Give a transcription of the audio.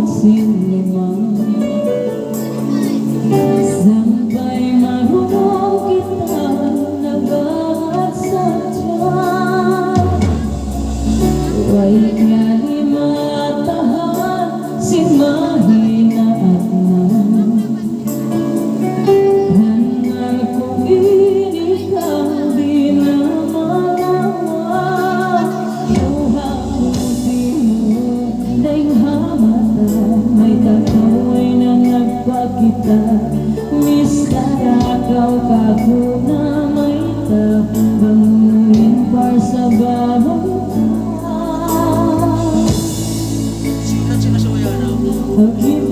5 Sampai marunong kita nagbahat sa tiyan. Huwag nga ni matahan si mahina at nan. Hangal ko ini kang di na malaman. Luha-luti mo dahil hamatan. May tako'y na nagpakita. Mistarakaw kako na may tapang par sa bawang Sikat siya na siya, I'll keep